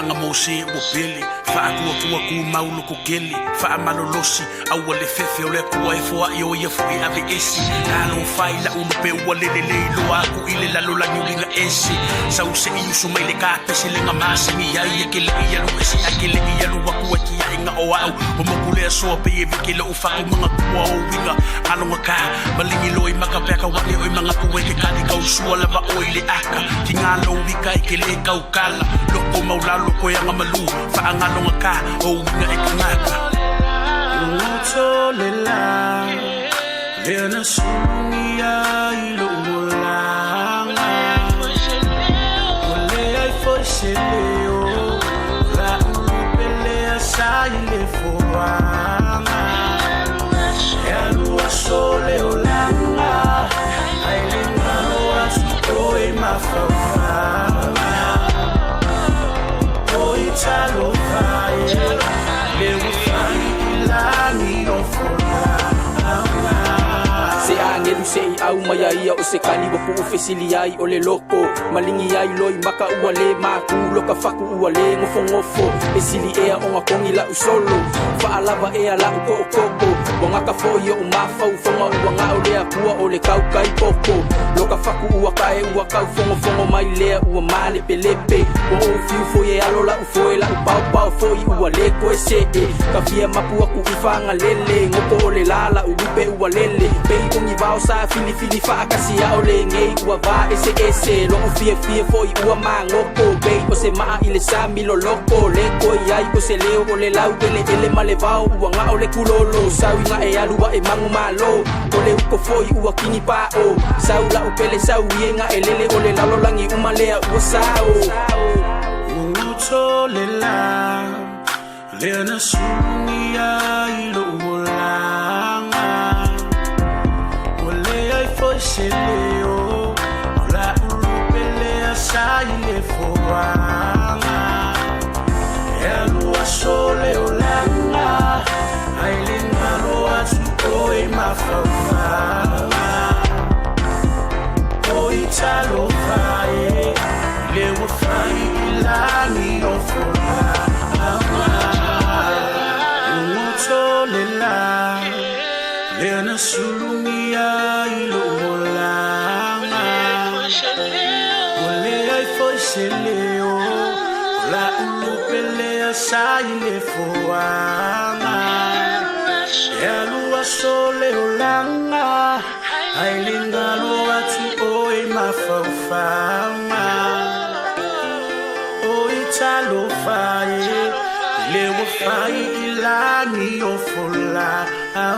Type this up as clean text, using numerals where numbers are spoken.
Fa'anga mosi ua pili Fa'akua ku maulu ku gili Fa'amalolosi Aua le fefe o le kua e fua i o ia fui ave esi Nalo fai la unu pe ua lele leilo Aku ile lalo la niulinga esi Sau se iusu mai le kāpesi le ngā māsingi Ai e ke le ialu esi a ke le ialu Aku e ki a inga o au O moku lea soa pe e vike le ufaku mga kua o winga Alonga ka malingi loi maka peka wale oi mga kue ke kani kau sua lava oi le aka Ki ngā lo wika i ke le kau kala Loko maulalo koe anga malu Whaangalonga ka o winga e kangaka Uto le la Lea na sungi ai lo ulanga Ole ai foi se leo La ulupelea sai le foanga E a lua sole olanga Ai le ngaloa suko e mafawanga Oi talo vai Le ufai ilani o fulanga Se angelu se I au mai ia o se kani wa pu fesili ai o le loko Malingi ai loi maka ua le maku Loka faku ua le ngofo E sili ea o ngakongi la usolo Fa'alava ea la uko o koko Wangaka foi o mafau Fonga ua ngao lea kua o le kaukai poko Loka faku ua kae ua kau fongo mai lea ua male pelepe Wa o fiu foi e alo la ufoe la upau foi ua le koe se e Kafia mapu aku ifanga lele Ngoko o le lala urupe ua lele Pei ungi vao sa fili whaakasi a o le ngei ua va ese Lo ufie foi ua mangoko Bei o se maa i le sami lo loko Le koi ai o se leo o le lau ele ma le vao ua nga o le kulolo Sau inga e alua e mangu malo O le uko foi ua kini pa o Sau la upele sau ienga e lele o le lalolangi umalea ua sao Uto le la Lea na sungi ai lo ulanga Ole ai foi se leo La ulupelea sai le foanga E a lua sole olanga Ai le ngalo atu e mafawanga Oi talo vai Le wafai ilani o fulanga Umoto le la Lea na sulungi ai lo olanga Ole ai foi se leo La ulupelea sai le foanga E a lua sole olanga Ai le ngalo atu oi mafawanga Oi talo vai Le wafai ilani o fulanga